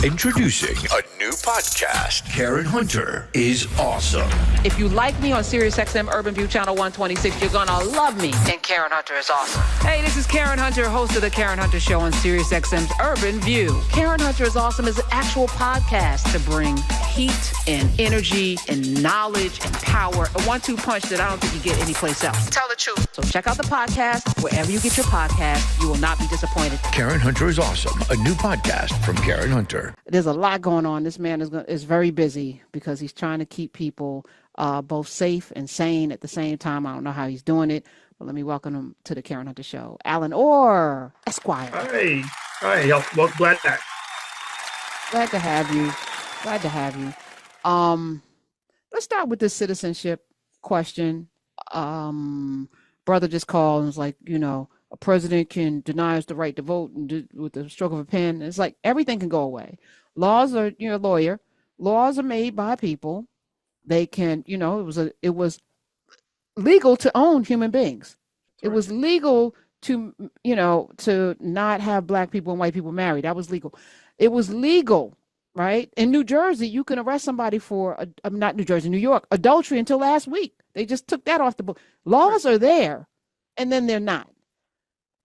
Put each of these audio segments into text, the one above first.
Introducing a new podcast. Karen Hunter is awesome. If you like me on SiriusXM Urban View Channel 126, you're gonna love me. And Karen Hunter is awesome. Hey, this is Karen Hunter, host of the Karen Hunter Show on SiriusXM's Urban View. Karen Hunter is awesome is an actual podcast to bring heat and energy and knowledge and power. A 1-2 punch that I don't think you get anyplace else. Tell the truth. So check out the podcast wherever you get your podcast. You will not be disappointed. Karen Hunter is awesome. A new podcast from Karen Hunter. There's a lot going on. This man is very busy because he's trying to keep people both safe and sane at the same time. I don't know how he's doing it, but let me welcome him to the Karen Hunter Show. Or Esquire. Hi. Well, glad to have you. Let's start with this citizenship question. Brother just called and was like, a president can deny us the right to vote with the stroke of a pen. It's like everything can go away. Laws are, you're a lawyer. Laws are made by people. They can, it was legal to own human beings. It was legal to, to not have black people and white people married. That was legal. It was legal, right? In New Jersey, you can arrest somebody for, not New Jersey, New York, adultery until last week. They just took that off the book. Laws are there, and then they're not.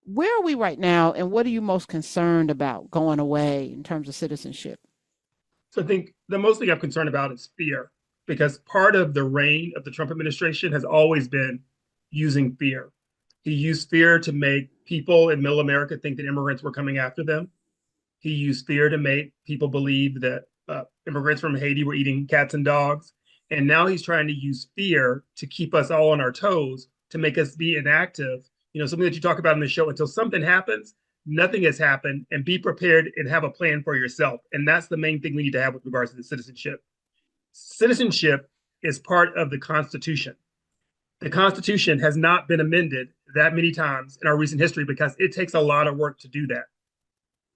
Where are we right now, and what are you most concerned about going away in terms of citizenship? So I think the most thing I'm concerned about is fear, because part of the reign of the Trump administration has always been using fear. He used fear to make people in middle America think that immigrants were coming after them. He used fear to make people believe that immigrants from Haiti were eating cats and dogs. And now he's trying to use fear to keep us all on our toes, to make us be inactive. Something that you talk about in the show, until something happens, nothing has happened, and be prepared and have a plan for yourself. And that's the main thing we need to have with regards to the citizenship. Citizenship is part of the Constitution. The Constitution has not been amended that many times in our recent history because it takes a lot of work to do that.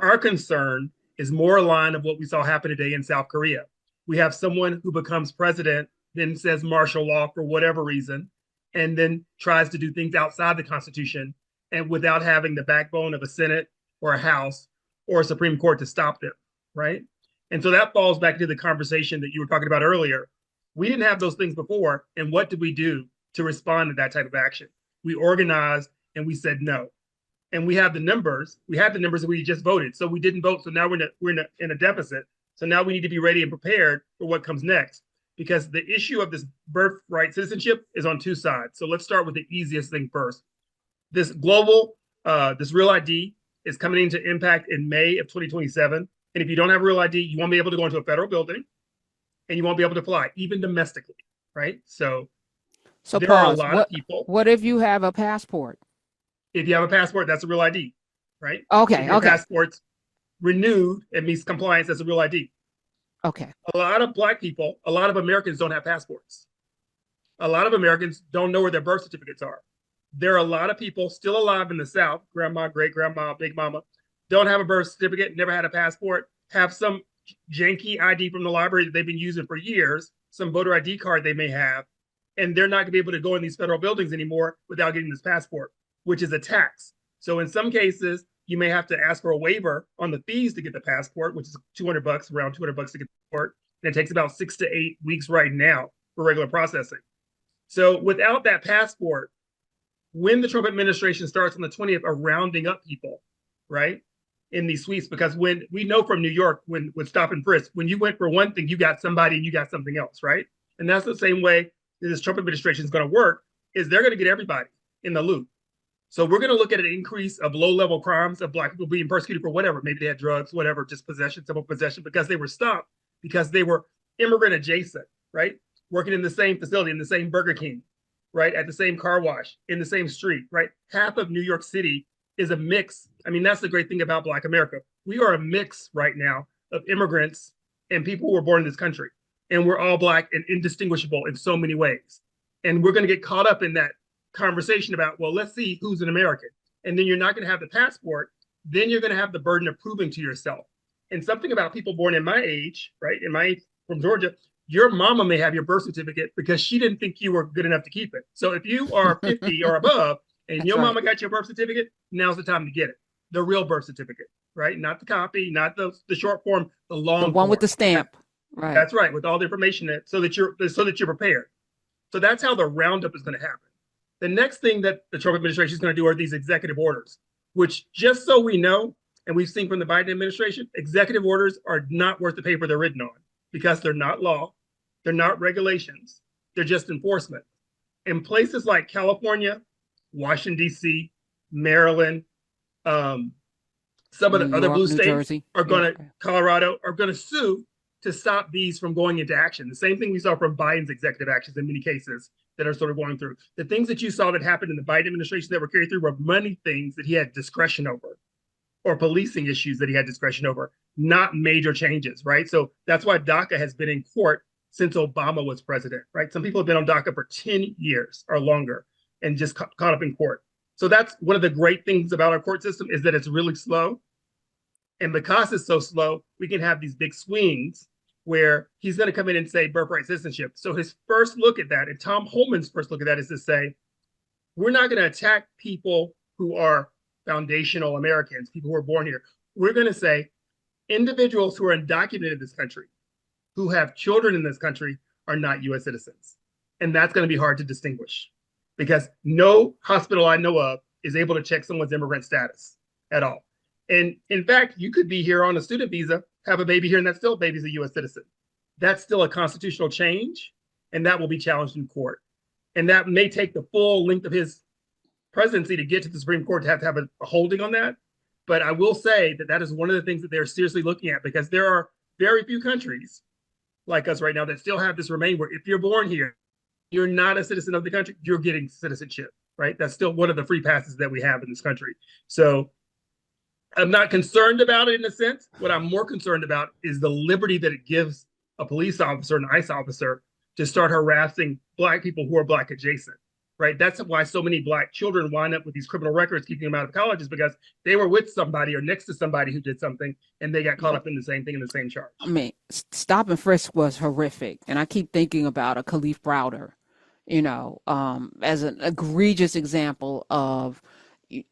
Our concern is more aligned of what we saw happen today in South Korea. We have someone who becomes president, then says martial law for whatever reason, and then tries to do things outside the Constitution and without having the backbone of a Senate or a House or a Supreme Court to stop them, right? And so that falls back to the conversation that you were talking about earlier. We didn't have those things before, and what did we do to respond to that type of action? We organized and we said no. And we have the numbers. We had the numbers that we just voted. So we didn't vote. So now we're in a deficit. So now we need to be ready and prepared for what comes next, because the issue of this birthright citizenship is on two sides. So let's start with the easiest thing first. This global, this real ID is coming into impact in May of 2027. And if you don't have a real ID, you won't be able to go into a federal building, and you won't be able to fly, even domestically, right? So there are a lot of people. What if you have a passport? If you have a passport, that's a real ID, right? Okay, if your passport's renewed and meets compliance, that's a real ID. Okay. A lot of black people, a lot of Americans don't have passports. A lot of Americans don't know where their birth certificates are. There are a lot of people still alive in the South, grandma, great-grandma, big mama, don't have a birth certificate, never had a passport, have some janky ID from the library that they've been using for years, some voter ID card they may have, and they're not gonna be able to go in these federal buildings anymore without getting this passport, which is a tax. So in some cases, you may have to ask for a waiver on the fees to get the passport, which is $200, around $200 to get the passport. And it takes about 6 to 8 weeks right now for regular processing. So without that passport, when the Trump administration starts on the 20th of rounding up people, right, in these suites, because when we know from New York, when with stop and frisk, when you went for one thing, you got somebody and you got something else, right? And that's the same way that this Trump administration is going to work, is they're going to get everybody in the loop. So we're going to look at an increase of low-level crimes of black people being persecuted for whatever. Maybe they had drugs, whatever, just possession, simple possession, because they were stopped, because they were immigrant adjacent, right? Working in the same facility, in the same Burger King, right? At the same car wash, in the same street, right? Half of New York City is a mix. I mean, that's the great thing about Black America. We are a mix right now of immigrants and people who were born in this country. And we're all Black and indistinguishable in so many ways. And we're going to get caught up in that conversation about, well, let's see who's an American. And then you're not going to have the passport. Then you're going to have the burden of proving to yourself. And something about people born in my age, right? In my age, from Georgia, your mama may have your birth certificate because she didn't think you were good enough to keep it. So if you are 50 or above and your mama got your birth certificate, now's the time to get it. The real birth certificate. right? Not the copy, not the short form, the long The one form. with the stamp. Right. That's right, with all the information so that you're prepared. So that's how the roundup is going to happen. The next thing that the Trump administration is going to do are these executive orders, which, just so we know, and we've seen from the Biden administration, executive orders are not worth the paper they're written on because they're not law, they're not regulations, they're just enforcement. In places like California, Washington, D.C., Maryland, some of the other blue states are going to, Colorado, are going to sue to stop these from going into action. The same thing we saw from Biden's executive actions in many cases that are sort of going through. The things that you saw that happened in the Biden administration that were carried through were money things that he had discretion over, or policing issues that he had discretion over, not major changes, right? So that's why DACA has been in court since Obama was president, right? Some people have been on DACA for 10 years or longer and just caught up in court. So that's one of the great things about our court system, is that it's really slow. And because it's so slow, we can have these big swings where he's going to come in and say birthright citizenship. So his first look at that, and Tom Homan's first look at that, is to say, we're not going to attack people who are foundational Americans, people who are born here. We're going to say individuals who are undocumented in this country, who have children in this country, are not U.S. citizens. And that's going to be hard to distinguish because no hospital I know of is able to check someone's immigrant status at all. And in fact, you could be here on a student visa, have a baby here, and that still baby's a U.S. citizen. That's still a constitutional change, and that will be challenged in court. And that may take the full length of his presidency to get to the Supreme Court to have a holding on that. But I will say that that is one of the things that they're seriously looking at, because there are very few countries like us right now that still have this remain where if you're born here, you're not a citizen of the country, you're getting citizenship, right? That's still one of the free passes that we have in this country. So I'm not concerned about it in a sense. What I'm more concerned about is the liberty that it gives a police officer, an ICE officer, to start harassing Black people who are Black adjacent, right? That's why so many Black children wind up with these criminal records, keeping them out of colleges, because they were with somebody or next to somebody who did something, and they got caught up in the same thing, in the same charge. I mean, stop and frisk was horrific. And I keep thinking about a Khalif Browder, as an egregious example of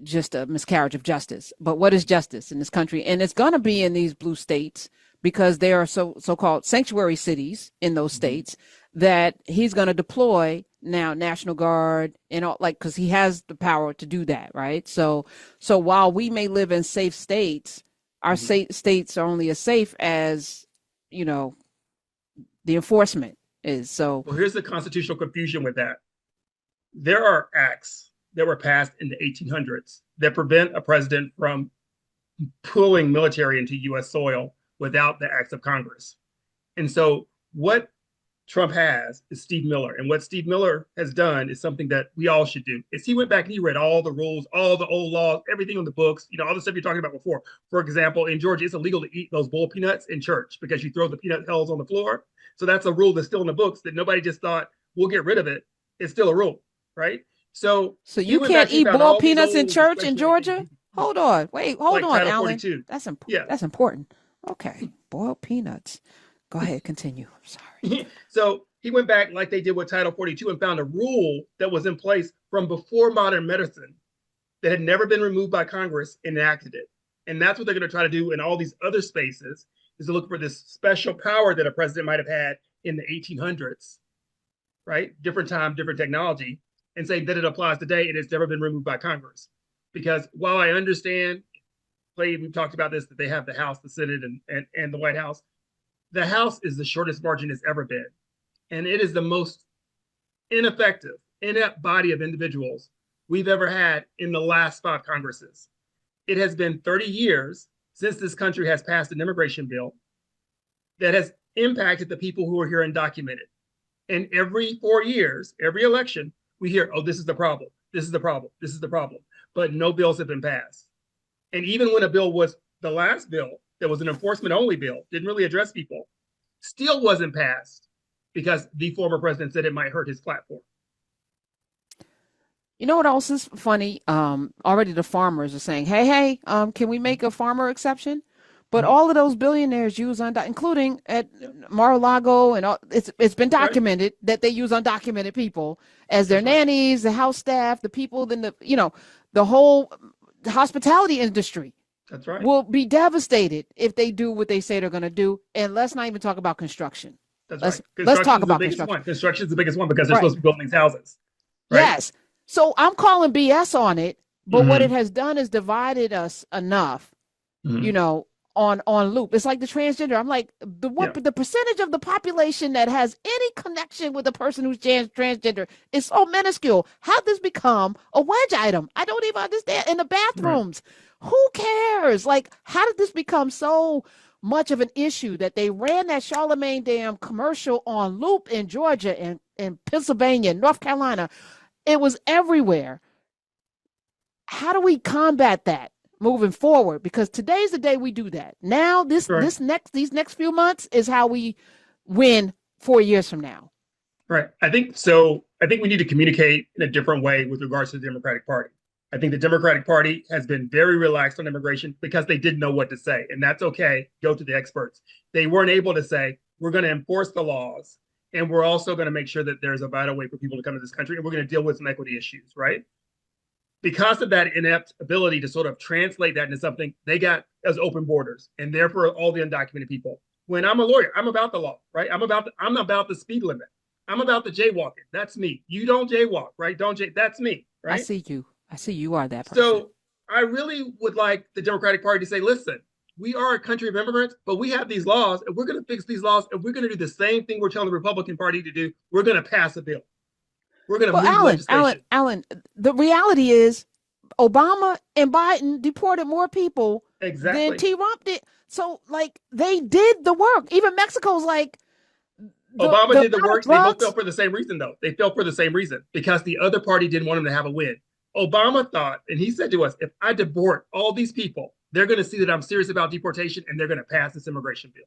just a miscarriage of justice. But what is justice in this country? And it's going to be in these blue states, because there are so-called sanctuary cities in those states that he's going to deploy now National Guard and all, because he has the power to do that, right? So while we may live in safe states, our states are only as safe as, the enforcement is. So well, here's the constitutional confusion with that. There are acts that were passed in the 1800s that prevent a president from pulling military into U.S. soil without the acts of Congress. And so what Trump has is Steve Miller. And what Steve Miller has done is something that we all should do. Is he went back and he read all the rules, all the old laws, everything on the books, all the stuff you're talking about before. For example, in Georgia, it's illegal to eat those bull peanuts in church because you throw the peanut hells on the floor. So that's a rule that's still in the books that nobody just thought, we'll get rid of it. It's still a rule, right? So you can't eat bull peanuts in church in Georgia? Hold on. Wait, hold on, Alan. That's important. Yeah. That's important. Okay. Boiled peanuts. Go ahead, continue. I'm sorry. So he went back like they did with Title 42 and found a rule that was in place from before modern medicine that had never been removed by Congress and enacted it. And that's what they're going to try to do in all these other spaces, is to look for this special power that a president might have had in the 1800s, right? Different time, different technology, and say that it applies today and it's never been removed by Congress. Because while I understand, we've talked about this, that they have the House, the Senate, and the White House, the House is the shortest margin it's ever been. And it is the most ineffective, inept body of individuals we've ever had in the last 5 Congresses. It has been 30 years since this country has passed an immigration bill that has impacted the people who are here undocumented. And every 4 years, every election, we hear, oh, this is the problem. This is the problem. This is the problem. But no bills have been passed. And even when a bill was the last bill, that was an enforcement only bill, didn't really address people, still wasn't passed because the former president said it might hurt his platform. You know what else is funny? Already the farmers are saying, hey, can we make a farmer exception? But all of those billionaires use including at Mar-a-Lago, and all, it's been documented that they use undocumented people as their nannies, the house staff, the people, then the whole hospitality industry. That's right. will be devastated if they do what they say they're going to do. And let's not even talk about construction. That's let's, right. Let's talk Construction's the about biggest construction. one. Construction's the biggest one because they're Right. supposed to be building these houses. Right? Yes. So I'm calling BS on it, but what Mhm. it has done is divided us enough, Mhm. you know, on loop. It's like the transgender. I'm like, the percentage of the population that has any connection with a person who's transgender is so minuscule. How did this become a wedge item? I don't even understand. In the bathrooms, who cares? Like, how did this become so much of an issue that they ran that Charlemagne damn commercial on loop in Georgia and Pennsylvania, North Carolina? It was everywhere. How do we combat that moving forward? Because today's the day we do that. Now, these next few months is how we win 4 years from now. Right. I think so. I think we need to communicate in a different way with regards to the Democratic Party. I think the Democratic Party has been very relaxed on immigration because they didn't know what to say. And that's okay. Go to the experts. They weren't able to say, we're going to enforce the laws. And we're also going to make sure that there's a vital way for people to come to this country. And we're going to deal with some equity issues, right? Because of that inept ability to sort of translate that into something, they got as open borders and therefore all the undocumented people. When I'm a lawyer, I'm about the law, right? I'm about the speed limit. I'm about the jaywalking. That's me. You don't jaywalk, right? That's me, right? I see you. You are that person. So I really would like the Democratic Party to say, listen, we are a country of immigrants, but we have these laws and we're going to fix these laws and we're going to do the same thing we're telling the Republican Party to do. We're going to pass a bill. We're going to move legislation. Alan, the reality is Obama and Biden deported more people than Trump did. So, like, they did the work. Even Mexico's like, Obama did the work. They both fell for the same reason, though. They fell for the same reason because the other party didn't want him to have a win. Obama thought, and he said to us, if I deport all these people, they're going to see that I'm serious about deportation and they're going to pass this immigration bill.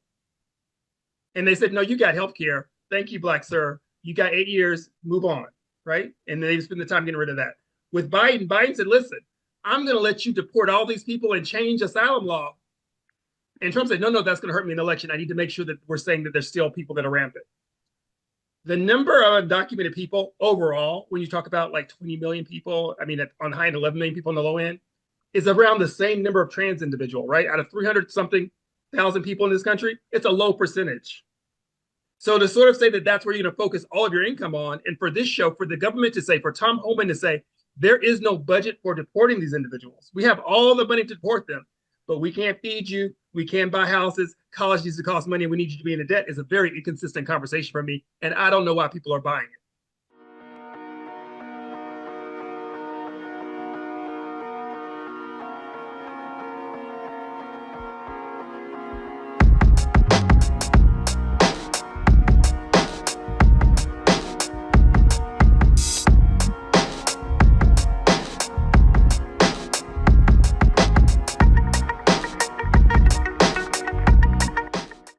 And they said, no, you got health care. Thank you, black sir. You got 8 years. Move on, right? And they spend the time getting rid of that. With Biden, Biden said, listen, I'm going to let you deport all these people and change asylum law. And Trump said, no, that's going to hurt me in the election. I need to make sure that we're saying that there's still people that are rampant. The number of undocumented people overall, when you talk about like 20 million people, I mean, on high end, 11 million people on the low end, is around the same number of trans individual, right? Out of 300 something thousand people in this country, it's a low percentage. So to sort of say that that's where you're going to focus all of your income on, and for this show, for the government to say, for Tom Homan to say, there is no budget for deporting these individuals. We have all the money to deport them, but we can't feed you. We can't buy houses. College needs to cost money, and we need you to be in a debt is a very inconsistent conversation for me. And I don't know why people are buying it.